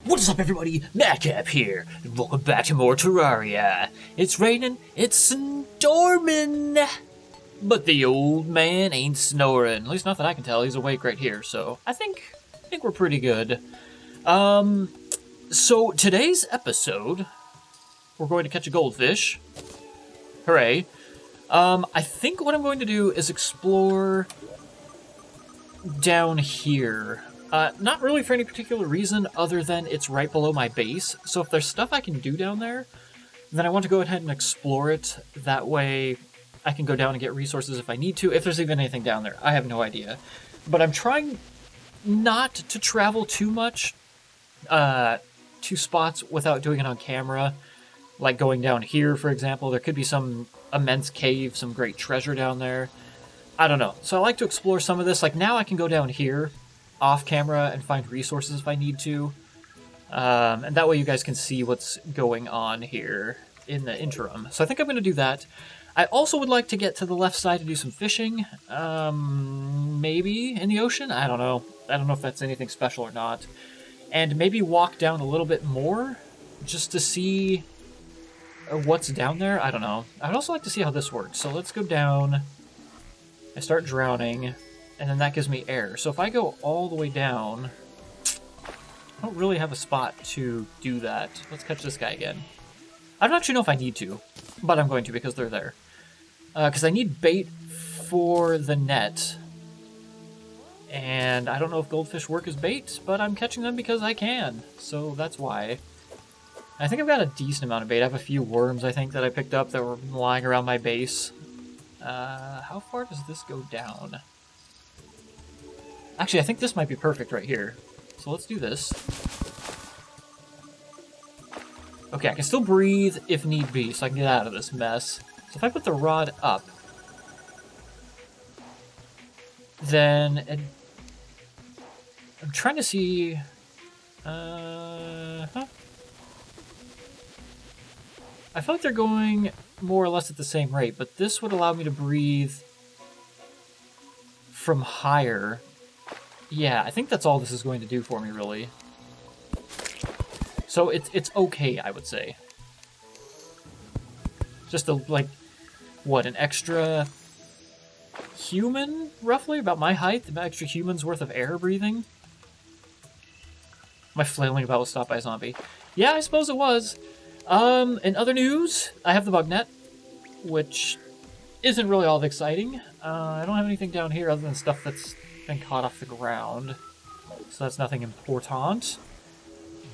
What is up, everybody? Madcap here, and welcome back to more Terraria. It's raining, it's storming, but the old man ain't snoring. At least not that I can tell. He's awake right here, so I think we're pretty good. So today's episode, we're going to catch a goldfish. Hooray! I think what I'm going to do is explore down here. Not really for any particular reason other than it's right below my base, so if there's stuff I can do down there, then I want to go ahead and explore it. That way I can go down and get resources if I need to, if there's even anything down there. I have no idea. But I'm trying not to travel too much to spots without doing it on camera. Like going down here, for example. There could be some immense cave, some great treasure down there. I don't know. So I like to explore some of this. Like now I can go down here off camera and find resources if I need to. And that way you guys can see what's going on here in the interim. So I think I'm going to do that. I also would like to get to the left side to do some fishing. Maybe in the ocean? I don't know. I don't know if that's anything special or not. And maybe walk down a little bit more just to see what's down there. I don't know. I'd also like to see how this works. So let's go down. I start drowning. And then that gives me air. So if I go all the way down, I don't really have a spot to do that. Let's catch this guy again. I don't actually know if I need to, but I'm going to because they're there. Because I need bait for the net. And I don't know if goldfish work as bait, but I'm catching them because I can. So that's why. I think I've got a decent amount of bait. I have a few worms, I think, that I picked up that were lying around my base. How far does this go down? Actually, I think this might be perfect right here. So let's do this. Okay, I can still breathe if need be, so I can get out of this mess. So if I put the rod up, then I'm trying to see... I feel like they're going more or less at the same rate, but this would allow me to breathe from higher. Yeah, I think that's all this is going to do for me, really. So it's okay, I would say. Just like, what, an extra human, roughly? About my height? About extra human's worth of air breathing? Am I flailing about with Stop by a Zombie? Yeah, I suppose it was. In other news, I have the bug net, which isn't really all that exciting. I don't have anything down here other than stuff that's been caught off the ground, so that's nothing important.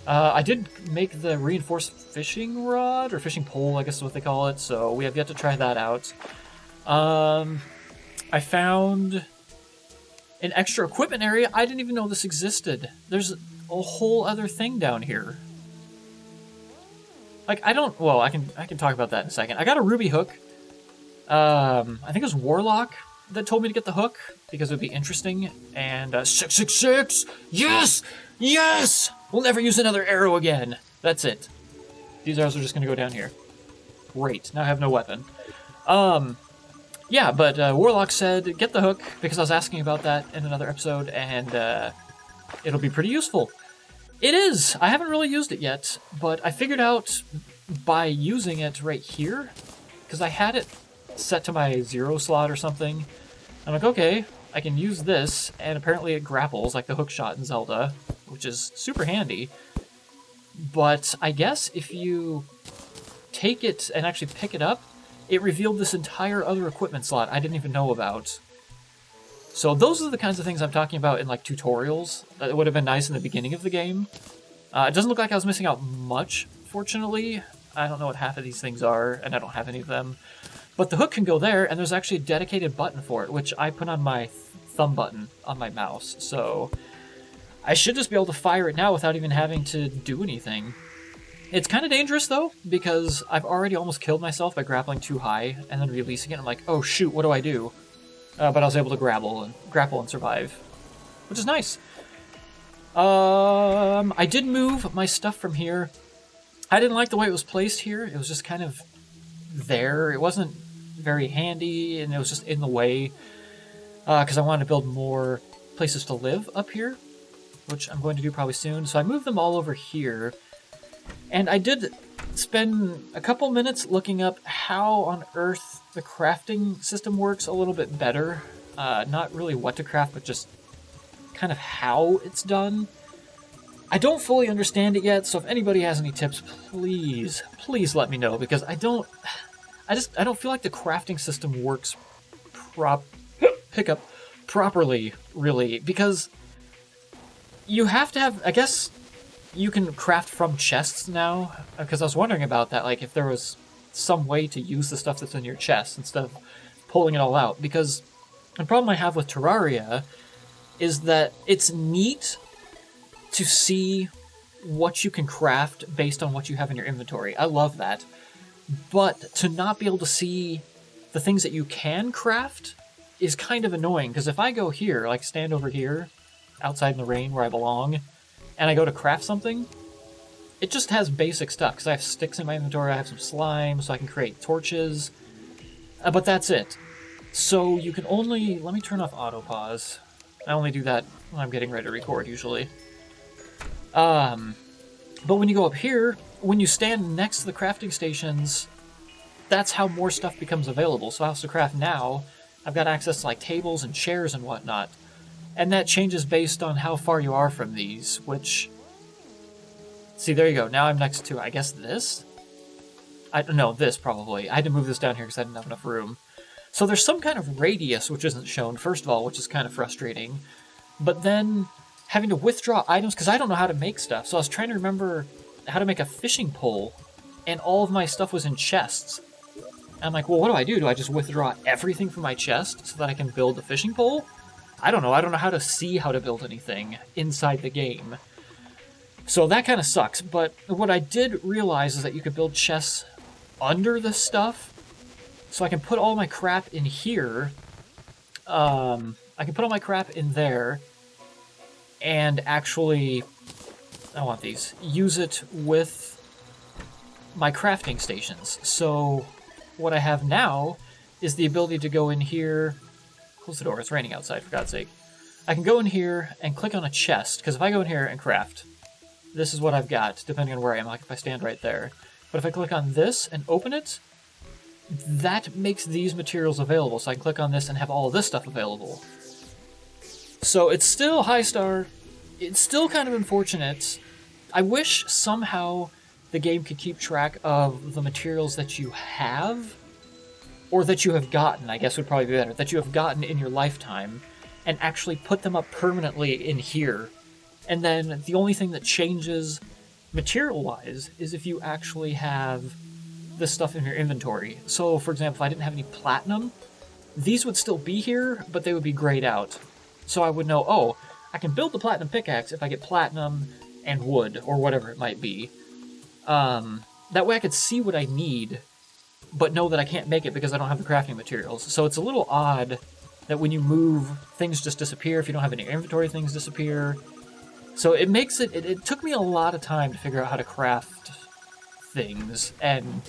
I did make the reinforced fishing rod, or fishing pole, I guess is what they call it, so we have yet to try that out. I found an extra equipment area. I didn't even know this existed. There's a whole other thing down here. Like, I can talk about that in a second. I got a ruby hook. I think it was Warlock that told me to get the hook because it would be interesting. And 666, yes, yes. We'll never use another arrow again. That's it. These arrows are just gonna go down here. Great. Now I have no weapon. Yeah, but Warlock said get the hook because I was asking about that in another episode, and it'll be pretty useful. It is. I haven't really used it yet, but I figured out by using it right here, because I had it set to my 0 slot or something. I'm like, okay, I can use this, and apparently it grapples like the hook shot in Zelda, which is super handy. But I guess if you take it and actually pick it up, it revealed this entire other equipment slot I didn't even know about. So those are the kinds of things I'm talking about in like tutorials. That would have been nice in the beginning of the game. It doesn't look like I was missing out much, fortunately. I don't know what half of these things are, and I don't have any of them. But the hook can go there, and there's actually a dedicated button for it, which I put on my thumb button on my mouse. So I should just be able to fire it now without even having to do anything. It's kind of dangerous, though, because I've already almost killed myself by grappling too high and then releasing it. I'm like, oh shoot, what do I do? But I was able to grapple and survive, which is nice. I did move my stuff from here. I didn't like the way it was placed here. It was just kind of there. It wasn't very handy, and it was just in the way because I wanted to build more places to live up here. which I'm going to do probably soon. So I moved them all over here. And I did spend a couple minutes looking up how on earth the crafting system works a little bit better. Not really what to craft, but just kind of how it's done. I don't fully understand it yet, so if anybody has any tips, please let me know, because I don't feel like the crafting system works properly, really, because you have to have, I guess you can craft from chests now, because I was wondering about that, like if there was some way to use the stuff that's in your chest instead of pulling it all out, because the problem I have with Terraria is that it's neat to see what you can craft based on what you have in your inventory. I love that. But to not be able to see the things that you can craft is kind of annoying, because if I go here, like stand over here, outside in the rain where I belong, and I go to craft something, it just has basic stuff, because I have sticks in my inventory, I have some slime, so I can create torches, but that's it. So you can only... Let me turn off auto pause. I only do that when I'm getting ready to record, usually. But when you go up here, when you stand next to the crafting stations, that's how more stuff becomes available. So House of Craft now, I've got access to like tables and chairs and whatnot. And that changes based on how far you are from these, which... See, there you go. Now I'm next to, I guess, this? No, this probably. I had to move this down here because I didn't have enough room. So there's some kind of radius which isn't shown, first of all, which is kind of frustrating. But then having to withdraw items, because I don't know how to make stuff. So I was trying to remember how to make a fishing pole, and all of my stuff was in chests. And I'm like, well, what do I do? Do I just withdraw everything from my chest so that I can build a fishing pole? I don't know. I don't know how to see how to build anything inside the game. So that kind of sucks. But what I did realize is that you could build chests under this stuff. So I can put all my crap in here. I can put all my crap in there. And actually, I want these, use it with my crafting stations. So what I have now is the ability to go in here. Close the door, it's raining outside, for God's sake. I can go in here and click on a chest, because if I go in here and craft, this is what I've got, depending on where I am, like if I stand right there. But if I click on this and open it, that makes these materials available. So I can click on this and have all of this stuff available. So it's still high star. It's still kind of unfortunate. I wish somehow the game could keep track of the materials that you have, or that you have gotten, I guess would probably be better, that you have gotten in your lifetime, and actually put them up permanently in here. And then the only thing that changes material-wise is if you actually have this stuff in your inventory. So, for example, if I didn't have any platinum, these would still be here, but they would be grayed out. So I would know, oh, I can build the platinum pickaxe if I get platinum and wood, or whatever it might be. That way I could see what I need, but know that I can't make it because I don't have the crafting materials. So it's a little odd that when you move, things just disappear. If you don't have any inventory, things disappear. So it makes it... It took me a lot of time to figure out how to craft things, and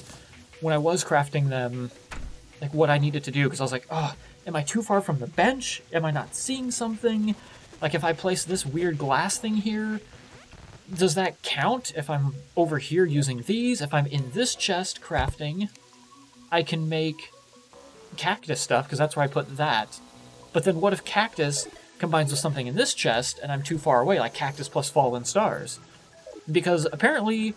when I was crafting them, like what I needed to do, because I was like, oh, am I too far from the bench? Am I not seeing something? Like if I place this weird glass thing here, does that count if I'm over here using these? If I'm in this chest crafting, I can make cactus stuff, because that's where I put that. But then what if cactus combines with something in this chest and I'm too far away, like cactus plus fallen stars? Because apparently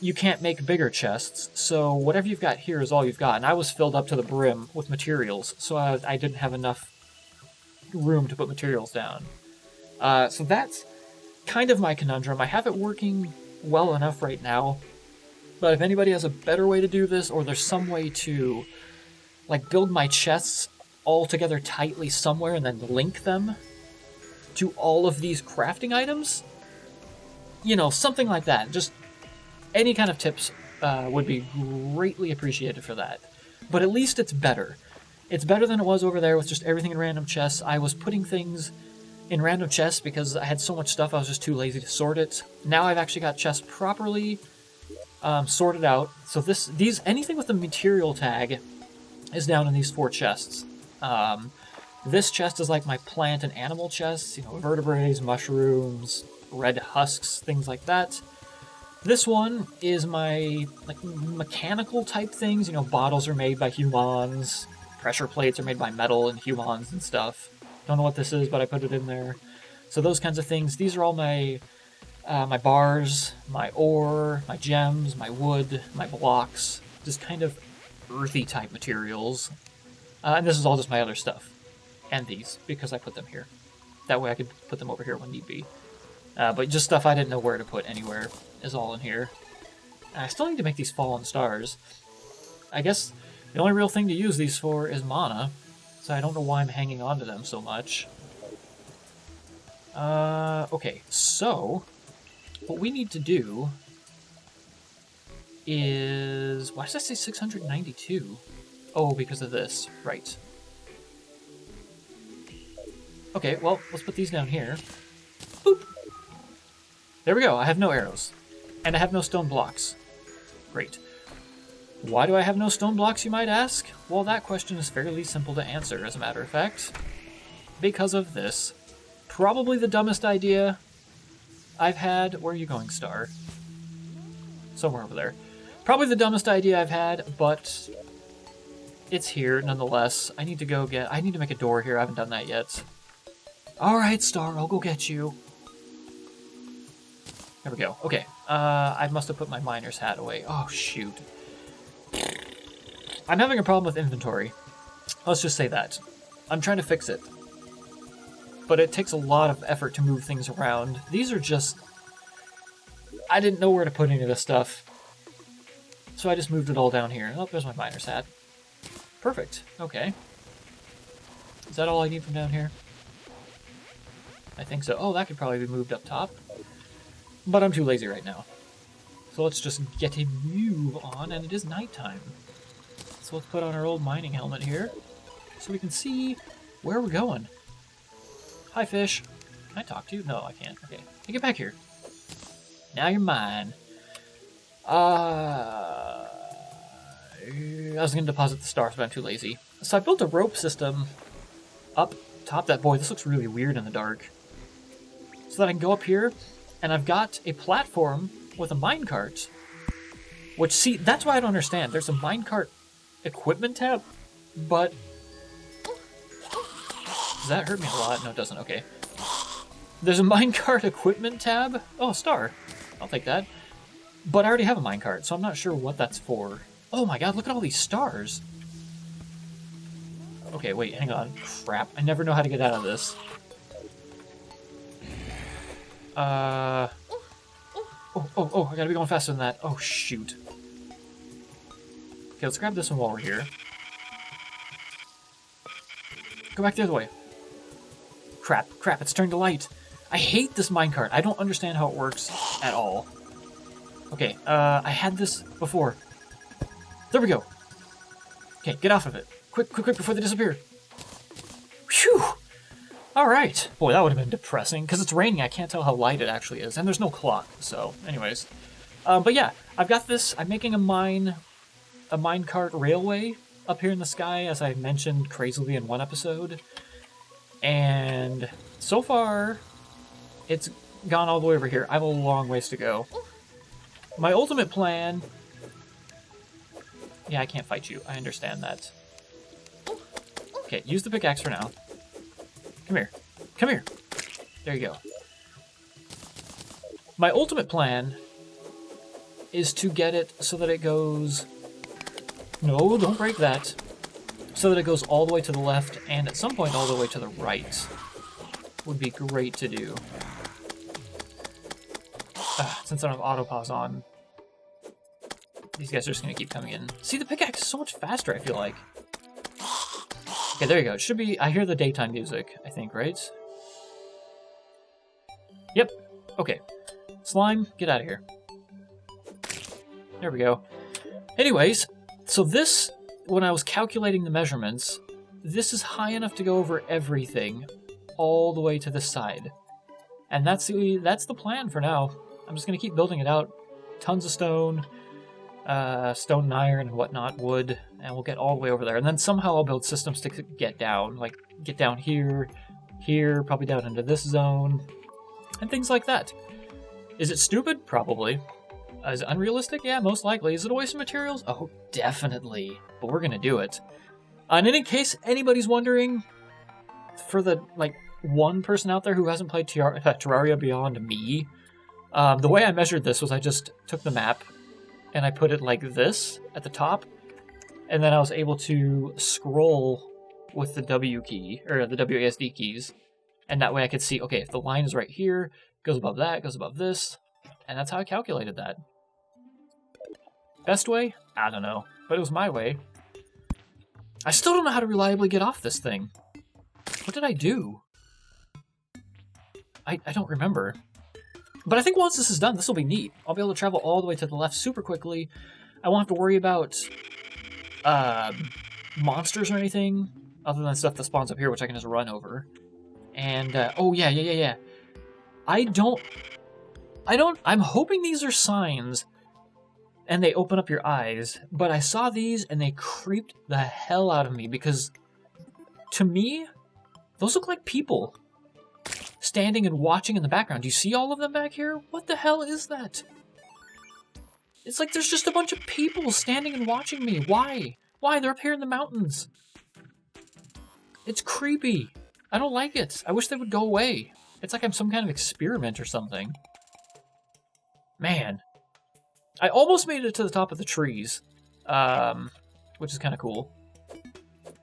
you can't make bigger chests, so whatever you've got here is all you've got. And I was filled up to the brim with materials, so I didn't have enough room to put materials down. So that's kind of my conundrum. I have it working well enough right now, but if anybody has a better way to do this, or there's some way to like build my chests all together tightly somewhere and then link them to all of these crafting items, you know, something like that. Just any kind of tips would be greatly appreciated for that. But at least it's better. It's better than it was over there with just everything in random chests. I was putting things in random chests because I had so much stuff I was just too lazy to sort it. Now I've actually got chests properly sorted out. So anything with the material tag is down in these 4 chests. This chest is like my plant and animal chests, you know, vertebrates, mushrooms, red husks, things like that. This one is my like mechanical type things, you know, bottles are made by humans, pressure plates are made by metal and humans and stuff. Don't know what this is, but I put it in there. So those kinds of things. These are all my my bars, my ore, my gems, my wood, my blocks, just kind of earthy type materials. And this is all just my other stuff. And these, because I put them here. That way I could put them over here when need be. But just stuff I didn't know where to put anywhere is all in here. And I still need to make these fallen stars. I guess the only real thing to use these for is mana, so I don't know why I'm hanging on to them so much. Okay, so what we need to do is... Why does that say 692? Oh, because of this. Right. Okay, well, let's put these down here. Boop! There we go, I have no arrows. And I have no stone blocks. Great. Why do I have no stone blocks, you might ask? Well, that question is fairly simple to answer, as a matter of fact. Because of this. Probably the dumbest idea I've had... Where are you going, Star? Somewhere over there. Probably the dumbest idea I've had, but it's here nonetheless. I need to make a door here. I haven't done that yet. Alright, Star, I'll go get you. There we go. Okay. I must have put my miner's hat away. Oh, shoot. I'm having a problem with inventory. Let's just say that. I'm trying to fix it. But it takes a lot of effort to move things around. These are just... I didn't know where to put any of this stuff. So I just moved it all down here. Oh, there's my miner's hat. Perfect. Okay. Is that all I need from down here? I think so. Oh, that could probably be moved up top. But I'm too lazy right now. So let's just get a move on, and it is nighttime. So let's put on our old mining helmet here, so we can see where we're going. Hi, fish. Can I talk to you? No, I can't. Okay. Hey, get back here. Now you're mine. I was going to deposit the stars, but I'm too lazy. So I built a rope system up top that. Boy, this looks really weird in the dark. So that I can go up here, and I've got a platform with a minecart. Which, see, that's why I don't understand. There's a minecart equipment tab, but... Does that hurt me a lot? No, it doesn't. Okay. There's a minecart equipment tab. Oh, a star. I'll take that. But I already have a minecart, so I'm not sure what that's for. Oh my god, look at all these stars. Okay, wait, hang on. Crap, I never know how to get out of this. Oh, I gotta be going faster than that. Oh, shoot. Okay, let's grab this one while we're here. Go back the other way. Crap, it's turned to light. I hate this minecart. I don't understand how it works at all. Okay, I had this before. There we go. Okay, get off of it. Quick, before they disappear. Phew! Alright. Boy, that would have been depressing. Because it's raining, I can't tell how light it actually is. And there's no clock, so anyways. But yeah, I've got this. I'm making a minecart railway up here in the sky, as I mentioned crazily in one episode. And so far, it's gone all the way over here. I have a long ways to go. My ultimate plan... Yeah, I can't fight you. I understand that. Okay, use the pickaxe for now. Come here. Come here. There you go. My ultimate plan is to get it so that it goes... No, don't break that. So that it goes all the way to the left, and at some point all the way to the right. Would be great to do. Since I don't have autopause on, these guys are just going to keep coming in. See, the pickaxe is so much faster, I feel like. Okay, there you go. It should be... I hear the daytime music, I think, right? Yep. Okay. Slime, get out of here. There we go. Anyways, so this, when I was calculating the measurements, this is high enough to go over everything all the way to the side. And that's the plan for now. I'm just going to keep building it out. Tons of stone, stone and iron and whatnot, wood. and we'll get all the way over there. And then somehow I'll build systems to get down, like get down here, here, probably down into this zone, and things like that. Is it stupid? Probably. Is it unrealistic? Yeah, most likely. Is it a waste of materials? Oh, definitely. But we're gonna do it. And in case anybody's wondering, for the, like, one person out there who hasn't played Terraria beyond me, the way I measured this was I just took the map and I put it like this at the top, and then I was able to scroll with the W key, or the WASD keys, and that way I could see, okay, if the line is right here, goes above that, goes above this, and that's how I calculated that. Best way? I don't know, but it was my way. I still don't know how to reliably get off this thing. What did I do? I don't remember. But I think once this is done, this will be neat. I'll be able to travel all the way to the left super quickly. I won't have to worry about monsters or anything, other than stuff that spawns up here, which I can just run over. And, oh yeah. I'm hoping these are signs and they open up your eyes, but I saw these and they creeped the hell out of me because, to me, those look like people standing and watching in the background. Do you see all of them back here? What the hell is that? It's like there's just a bunch of people standing and watching me. Why? Why? They're up here in the mountains. It's creepy. I don't like it. I wish they would go away. It's like I'm some kind of experiment or something. Man. I almost made it to the top of the trees, which is kind of cool.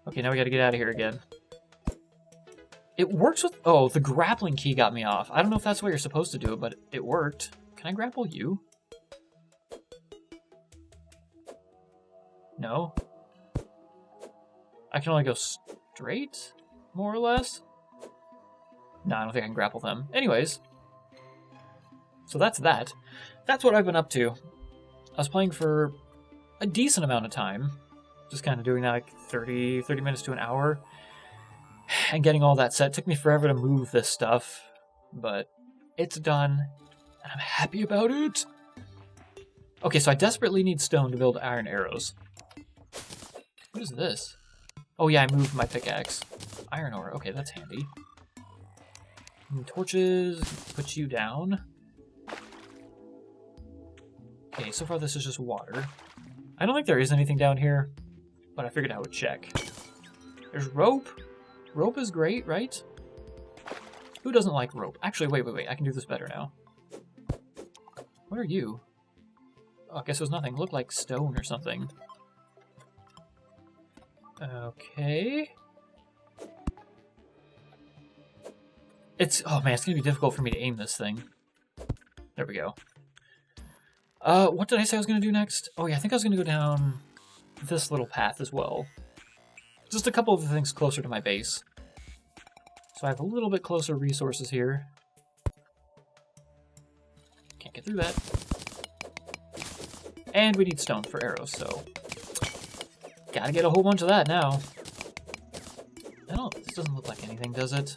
Okay, now we gotta get out of here again. It works with... Oh, the grappling key got me off. I don't know if that's the way you're supposed to do it, but it worked. Can I grapple you? No? I can only go straight, more or less? No, I don't think I can grapple them. Anyways. So that's that. That's what I've been up to. I was playing for a decent amount of time. Just kind of doing that like 30 minutes to an hour. And getting all that set. It took me forever to move this stuff. But it's done. And I'm happy about it. Okay, so I desperately need stone to build iron arrows. What is this? Oh yeah, I moved my pickaxe. Iron ore. Okay, that's handy. And torches. Put you down. Okay, so far this is just water. I don't think there is anything down here, but I figured I would check. There's rope. Rope is great, right? Who doesn't like rope? Actually, wait. I can do this better now. What are you? Oh, I guess there's nothing. Look like stone or something. Okay. Oh man, it's gonna be difficult for me to aim this thing. There we go. What did I say I was going to do next? Oh yeah, I think I was going to go down this little path as well. Just a couple of the things closer to my base. So I have a little bit closer resources here. Can't get through that. And we need stone for arrows, so... Gotta get a whole bunch of that now. This doesn't look like anything, does it?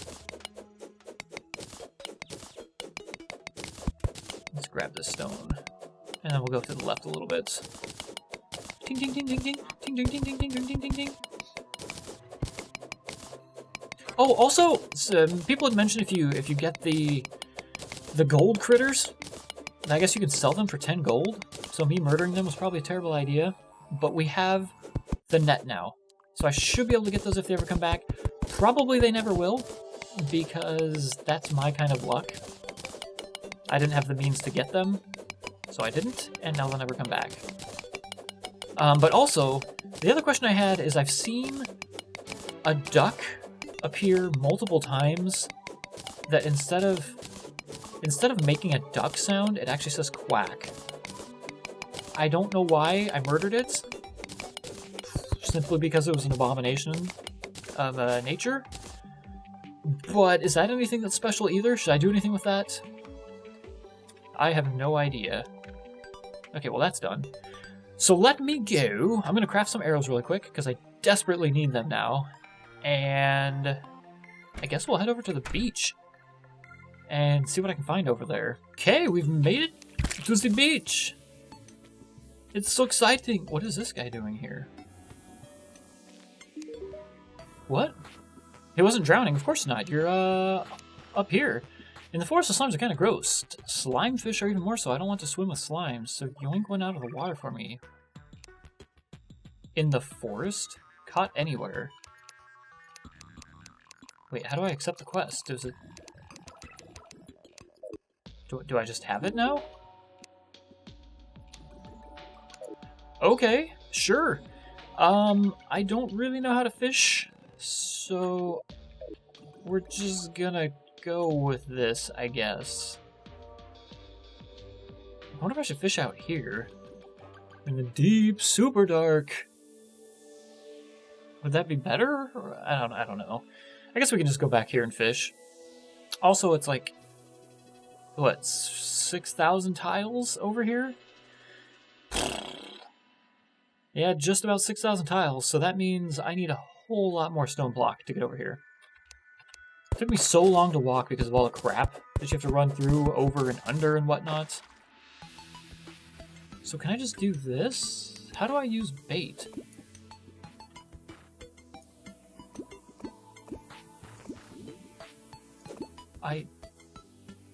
Let's grab this stone. And then we'll go to the left a little bit. Ding ding ding ding ding ding ding ding ding ding ding ding ding ding. Oh, also, people had mentioned if you get the gold critters, I guess you can sell them for 10 gold. So me murdering them was probably a terrible idea. But we have the net now, so I should be able to get those if they ever come back. Probably they never will, because that's my kind of luck. I didn't have the means to get them. So I didn't, and now they'll never come back. But also, the other question I had is I've seen a duck appear multiple times that instead of making a duck sound, it actually says quack. I don't know why I murdered it, simply because it was an abomination of nature. But is that anything that's special either? Should I do anything with that? I have no idea. Okay, well that's done. So let me go. I'm going to craft some arrows really quick, because I desperately need them now. And I guess we'll head over to the beach and see what I can find over there. Okay, we've made it to the beach. It's so exciting. What is this guy doing here? What? He wasn't drowning. Of course not. You're, up here. In the forest, the slimes are kind of gross. Slime fish are even more so. I don't want to swim with slimes, so yoink one out of the water for me. In the forest? Caught anywhere. Wait, how do I accept the quest? Does it... Do I just have it now? Okay, sure. I don't really know how to fish, so we're just gonna go with this, I guess. I wonder if I should fish out here. In the deep, super dark. Would that be better? Or, I don't know. I guess we can just go back here and fish. Also, it's like, what, 6,000 tiles over here? Yeah, just about 6,000 tiles, so that means I need a whole lot more stone block to get over here. It took me so long to walk because of all the crap that you have to run through, over and under and whatnot. So can I just do this? How do I use bait?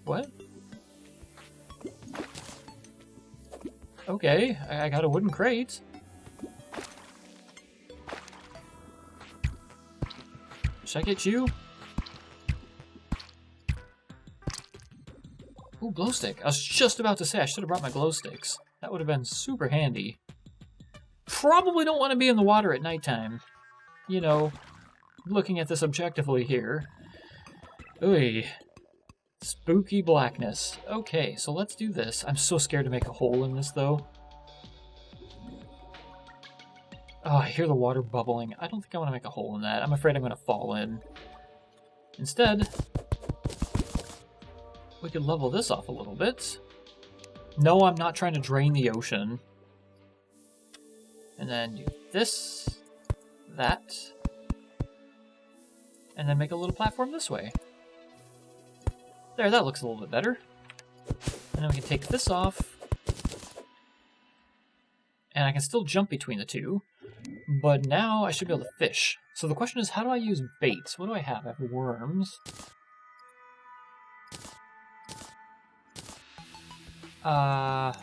What? Okay, I got a wooden crate. Should I get you? Ooh, glow stick. I was just about to say I should have brought my glow sticks. That would have been super handy. Probably don't want to be in the water at nighttime. You know, looking at this objectively here. Ooh. Spooky blackness. Okay, so let's do this. I'm so scared to make a hole in this, though. Oh, I hear the water bubbling. I don't think I want to make a hole in that. I'm afraid I'm going to fall in. Instead, we could level this off a little bit. No, I'm not trying to drain the ocean. And then do this, that, and then make a little platform this way. There, that looks a little bit better. And then we can take this off. And I can still jump between the two. But now I should be able to fish. So the question is, how do I use baits? What do I have? I have worms. I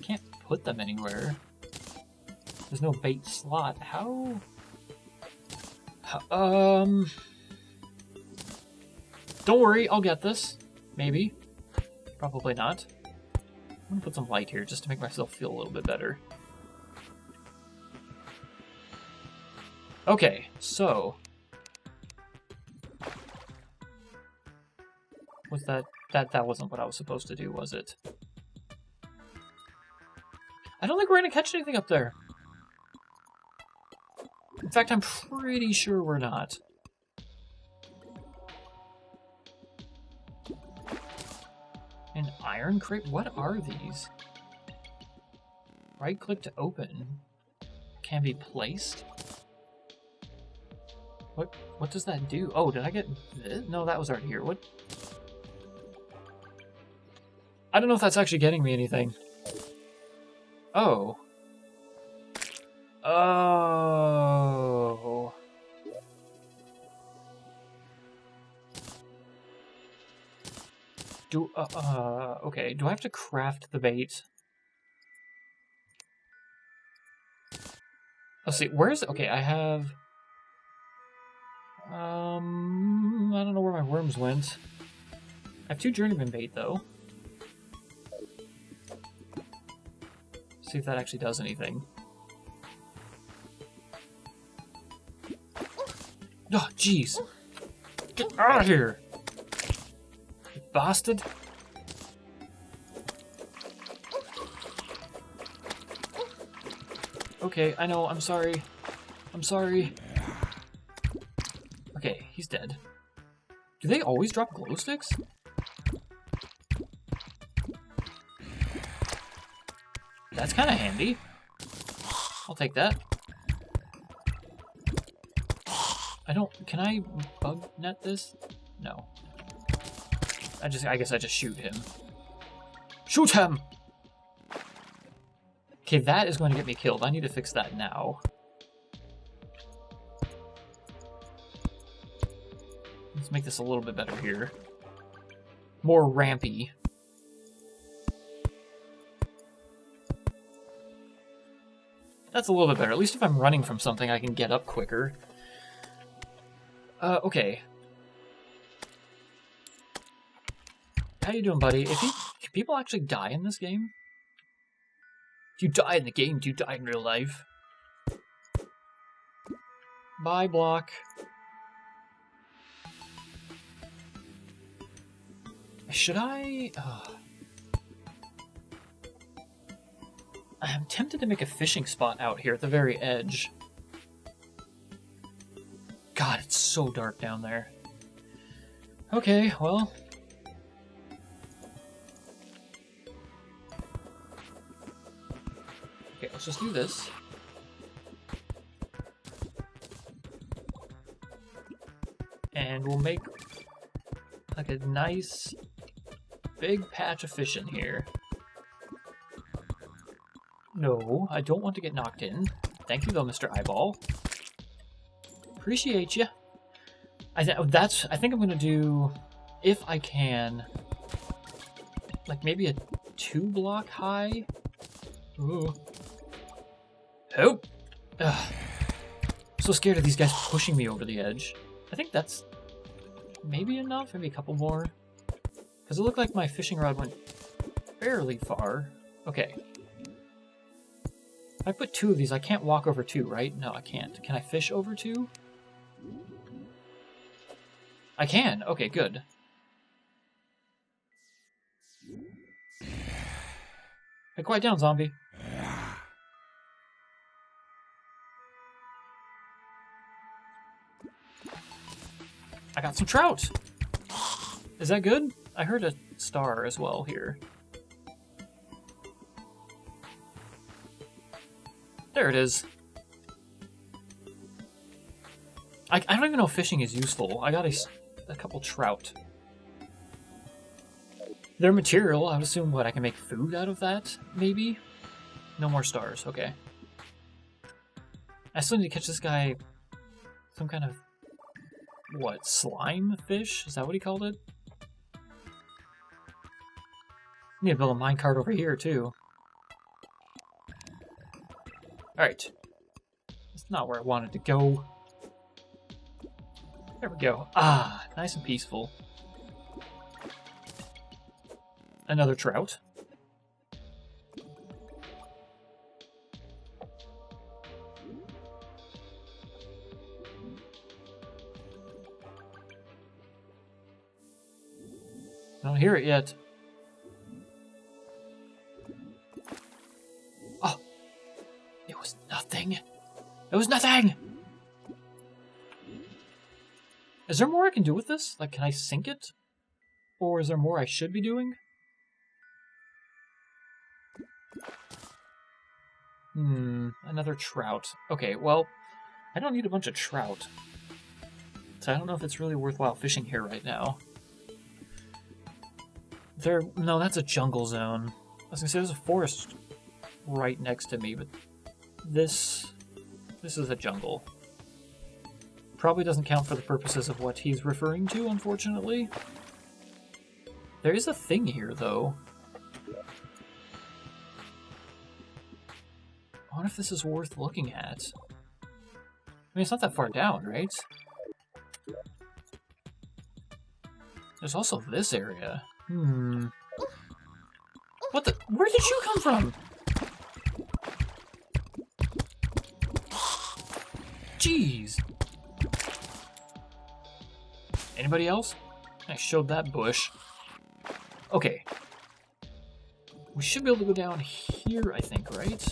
can't put them anywhere. There's no bait slot. How... Don't worry, I'll get this. Maybe. Probably not. I'm gonna put some light here just to make myself feel a little bit better. Okay, so... Was that... That wasn't what I was supposed to do, was it? I don't think we're gonna catch anything up there. In fact, I'm pretty sure we're not. An iron crate? What are these? Right click to open. Can be placed? What does that do? Oh, did I get this? No, that was already here. What? I don't know if that's actually getting me anything. Oh. Oh. Okay, do I have to craft the bait? Let's see, where is it? Okay, I have... I don't know where my worms went. I have 2 journeyman bait, though. See if that actually does anything. Oh, jeez! Get out of here! You bastard! Okay, I know, I'm sorry. I'm sorry. Okay, he's dead. Do they always drop glow sticks? That's kind of handy. I'll take that. Can I bug net this? No. I guess I just shoot him. Shoot him! Okay, that is going to get me killed. I need to fix that now. Let's make this a little bit better here. More rampy. That's a little bit better. At least if I'm running from something, I can get up quicker. Okay. How you doing, buddy? Can people actually die in this game? If you die in the game, do you die in real life? Bye, block. Should I? I'm tempted to make a fishing spot out here at the very edge. God, it's so dark down there. Okay, well. Okay, let's just do this. And we'll make like a nice big patch of fish in here. No, I don't want to get knocked in. Thank you though, Mr. Eyeball. Appreciate you. I think I'm gonna do, if I can, like maybe a 2-block high. Ooh. Oh! Ugh. I'm so scared of these guys pushing me over the edge. I think that's maybe enough, maybe a couple more. Because it looked like my fishing rod went fairly far. Okay. If I put 2 of these, I can't walk over 2, right? No, I can't. Can I fish over 2? I can! Okay, good. Hey, quiet down, zombie. I got some trout! Is that good? I heard a star as well here. There it is. I don't even know if fishing is useful. I got a couple trout. Their material, I would assume, what, I can make food out of that, maybe? No more stars, okay. I still need to catch this guy some kind of, what, slime fish? Is that what he called it? I need to build a minecart over here, too. Alright. That's not where I wanted to go. There we go. Ah, nice and peaceful. Another trout. I don't hear it yet. Oh! It was nothing! It was nothing! Is there more I can do with this? Like, can I sink it? Or is there more I should be doing? Another trout. Okay, well, I don't need a bunch of trout. So I don't know if it's really worthwhile fishing here right now. No, that's a jungle zone. I was gonna say there's a forest right next to me, but this is a jungle. Probably doesn't count for the purposes of what he's referring to, unfortunately. There is a thing here, though. I wonder if this is worth looking at. I mean, it's not that far down, right? There's also this area. What the? Where did you come from? Jeez. Anybody else? I showed that bush. Okay. We should be able to go down here, I think, right?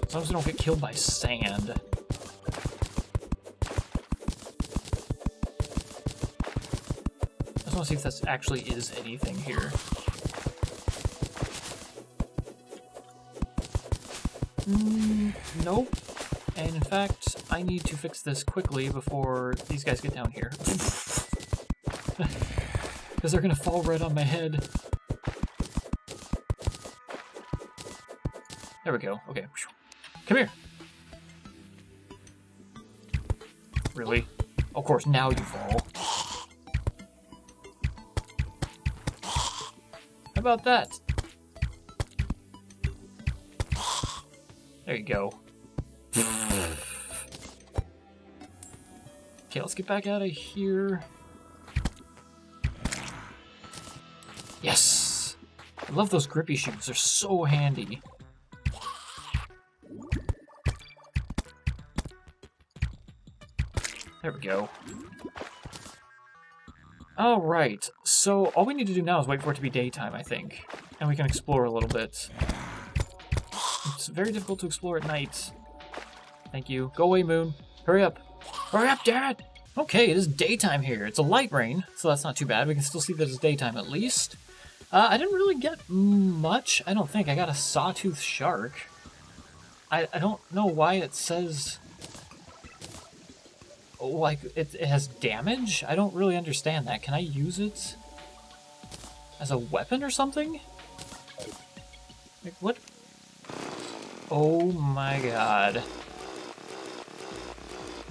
As long as we don't get killed by sand. I just want to see if this actually is anything here. Nope. And in fact, I need to fix this quickly before these guys get down here. Because they're going to fall right on my head. There we go. Okay. Come here. Really? Of course, now you fall. How about that? There you go. Okay, let's get back out of here. Yes! I love those grippy shoes. They're so handy. There we go. Alright, so all we need to do now is wait for it to be daytime, I think. And we can explore a little bit. It's very difficult to explore at night. Thank you. Go away, moon. Hurry up. Hurry up, damn it! Okay, it is daytime here. It's a light rain, so that's not too bad. We can still see that it's daytime at least. I didn't really get much, I don't think. I got a sawtooth shark. I don't know why it says... like, it has damage? I don't really understand that. Can I use it as a weapon or something? Like, what? Oh my god.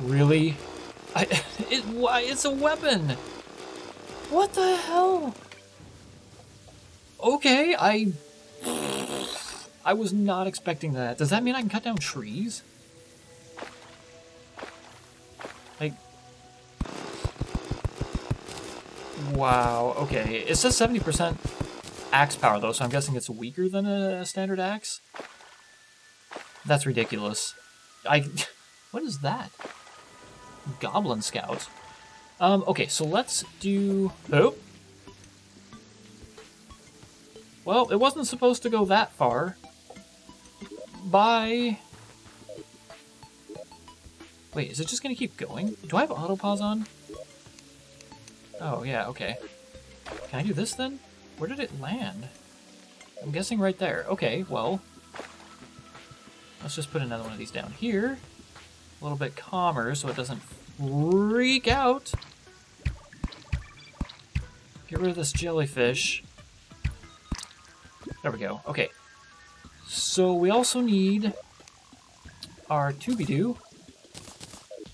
Really? Why? It's a weapon! What the hell? Okay, I was not expecting that. Does that mean I can cut down trees? Like... Wow, okay. It says 70% axe power, though, so I'm guessing it's weaker than a standard axe? That's ridiculous. What is that? Goblin Scout. Okay, so let's do... Oh! Well, it wasn't supposed to go that far. Bye! Wait, is it just gonna keep going? Do I have autopause on? Oh, yeah, okay. Can I do this then? Where did it land? I'm guessing right there. Okay, well... let's just put another one of these down here. A little bit calmer so it doesn't freak out. Get rid of this jellyfish. There we go. Okay. So we also need our Doobie-Doo.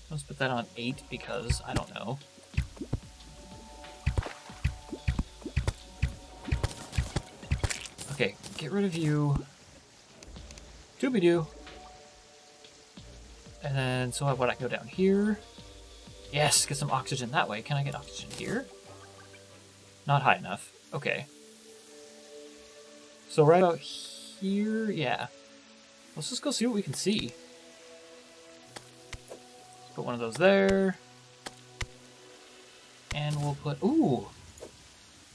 Let's put that on 8 because I don't know. Okay, get rid of you. Doobie-Doo. And then, so what, I go down here? Yes, get some oxygen that way. Can I get oxygen here? Not high enough. Okay. So right about here, yeah. Let's just go see what we can see. Let's put one of those there. And we'll put, ooh.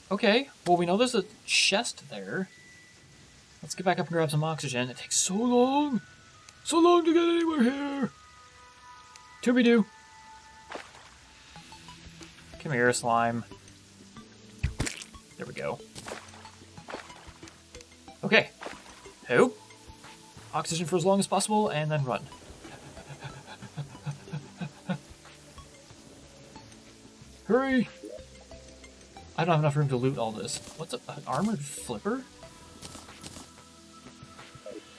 Okay, well we know there's a chest there. Let's get back up and grab some oxygen. It takes so long to get anywhere here. Doobie-Doo. Come here, slime. There we go. Okay. Hope. Oxygen for as long as possible, and then run. Hurry! I don't have enough room to loot all this. What's an armored flipper?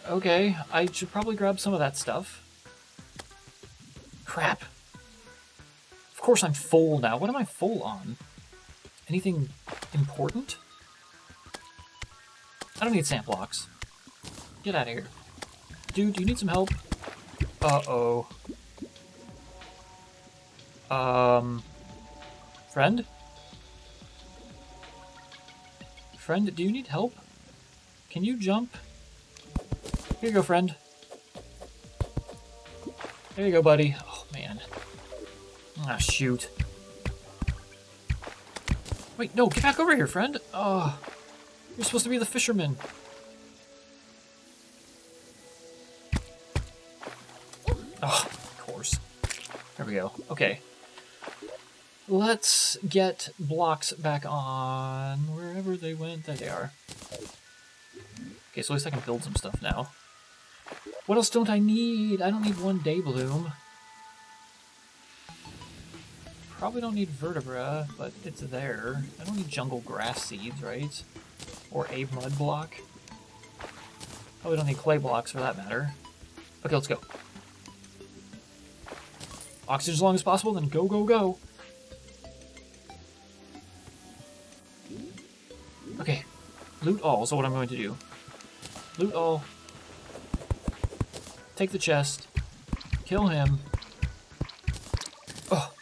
Okay, I should probably grab some of that stuff. Crap. Of course I'm full now. What am I full on? Anything important? I don't need sand blocks. Get out of here. Dude, do you need some help? Uh-oh. Friend? Friend, do you need help? Can you jump? Here you go, friend. There you go, buddy. Oh, man. Ah, shoot. Wait, no, get back over here, friend. Oh, you're supposed to be the fisherman. Oh, of course. There we go. Okay. Let's get blocks back on wherever they went. There they are. Okay, so at least I can build some stuff now. What else don't I need? I don't need one day bloom. Probably don't need vertebra, but it's there. I don't need jungle grass seeds, right? Or a mud block. Probably don't need clay blocks for that matter. Okay, let's go. Oxygen as long as possible, then go, go, go. Okay. Loot all, so what I'm going to do. Loot all. Take the chest. Kill him. Oh.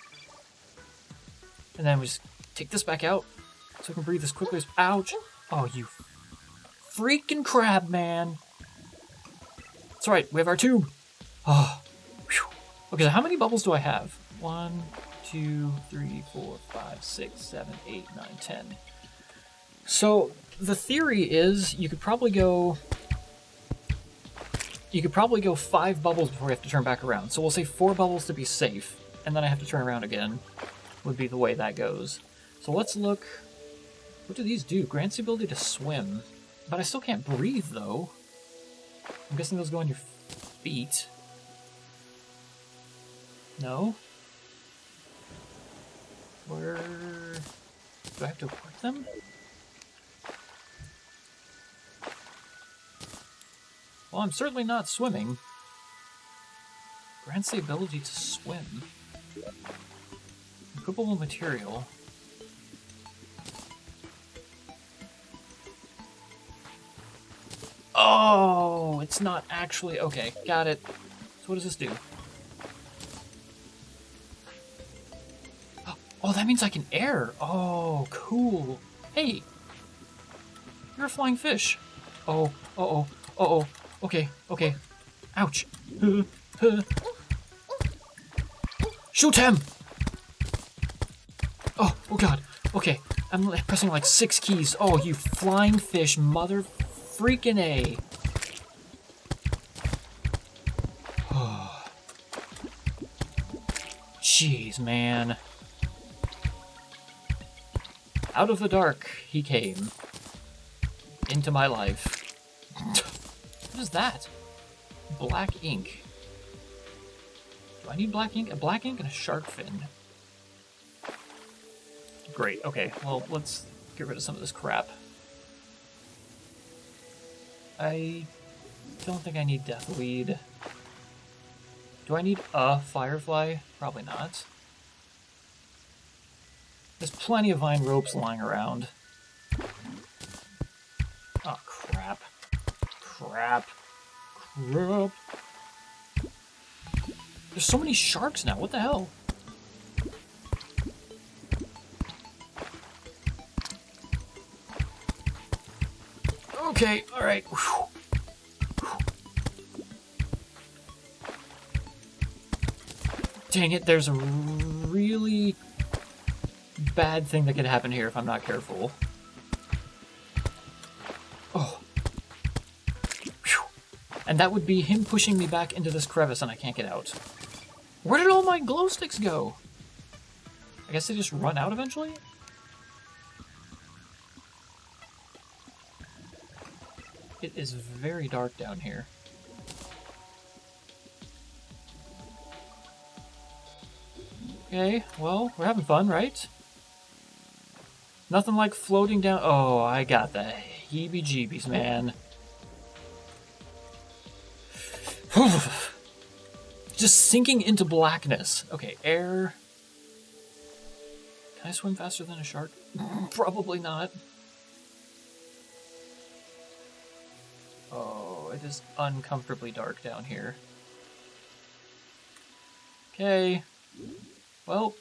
And then we just take this back out so I can breathe as quickly as... Ouch. Oh, you freaking crab, man. That's right, we have our tube. Oh. Whew. Okay, so how many bubbles do I have? 1, 2, 3, 4, 5, 6, 7, 8, 9, 10. So the theory is you could probably go 5 bubbles before you have to turn back around. So we'll say 4 bubbles to be safe, and then I have to turn around again, would be the way that goes. So let's look. What do these do? Grants the ability to swim. But I still can't breathe, though. I'm guessing those go on your feet. No? Where... Do I have to equip them? Well, I'm certainly not swimming. Grants the ability to swim. Equipable material. Oh, it's not actually... Okay, got it. So what does this do? Oh, that means I can air. Oh, cool. Hey, you're a flying fish. Oh, uh-oh, uh-oh. Okay, okay. Ouch. Shoot him! Oh, oh god. Okay, I'm pressing like 6 keys. Oh, you flying fish, mother freaking A. Oh. Jeez, man. Out of the dark, he came. Into my life. What is that? Black ink. Do I need black ink? A black ink and a shark fin. Great, okay. Well, let's get rid of some of this crap. I don't think I need deathweed. Do I need a firefly? Probably not. There's plenty of vine ropes lying around. Oh, crap. Crap. Crap. There's so many sharks now, what the hell? Okay, alright. Dang it, there's a really bad thing that could happen here if I'm not careful. Oh. Whew. And that would be him pushing me back into this crevice and I can't get out. Where did all my glow sticks go? I guess they just run out eventually? It is very dark down here. Okay, well, we're having fun, right? Nothing like floating down... Oh, I got the heebie-jeebies, man. Just sinking into blackness. Okay, air. Can I swim faster than a shark? Probably not. Oh, it is uncomfortably dark down here. Okay. Well,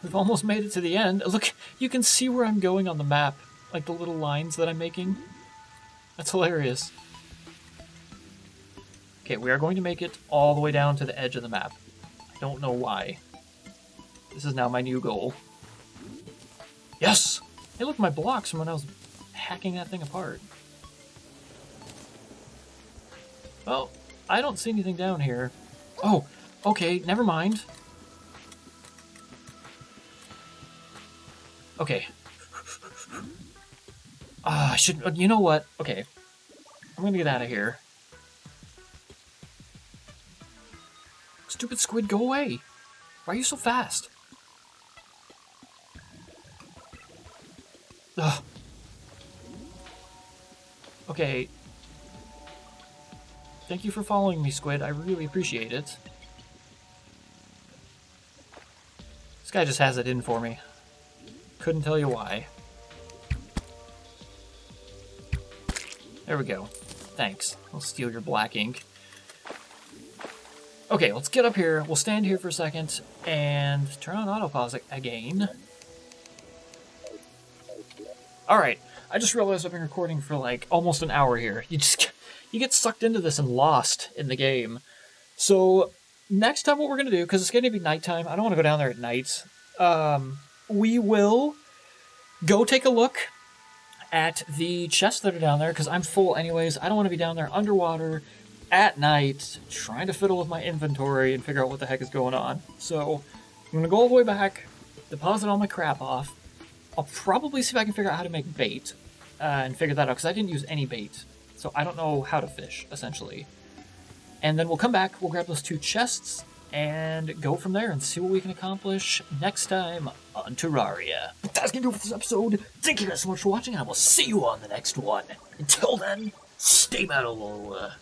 we've almost made it to the end. Look, you can see where I'm going on the map. Like the little lines that I'm making. That's hilarious. Okay, we are going to make it all the way down to the edge of the map. I don't know why. This is now my new goal. Yes! Hey, look, my blocks from when I was hacking that thing apart. Well, I don't see anything down here. Oh, okay, never mind. Okay. I should... You know what? Okay. I'm gonna get out of here. Stupid squid, go away! Why are you so fast? Ugh. Okay. Thank you for following me, Squid. I really appreciate it. This guy just has it in for me. Couldn't tell you why. There we go. Thanks. I'll steal your black ink. Okay, let's get up here. We'll stand here for a second and turn on autopause again. Alright, I just realized I've been recording for like almost an hour here. You get sucked into this and lost in the game. So next time what we're going to do, because it's going to be nighttime, I don't want to go down there at night, we will go take a look at the chests that are down there, because I'm full anyways. I don't want to be down there underwater at night trying to fiddle with my inventory and figure out what the heck is going on. So I'm going to go all the way back, deposit all my crap off. I'll probably see if I can figure out how to make bait and figure that out, because I didn't use any bait. So I don't know how to fish, essentially. And then we'll come back, we'll grab those 2 chests, and go from there and see what we can accomplish next time on Terraria. But that's going to do it for this episode. Thank you guys so much for watching, and I will see you on the next one. Until then, stay metal.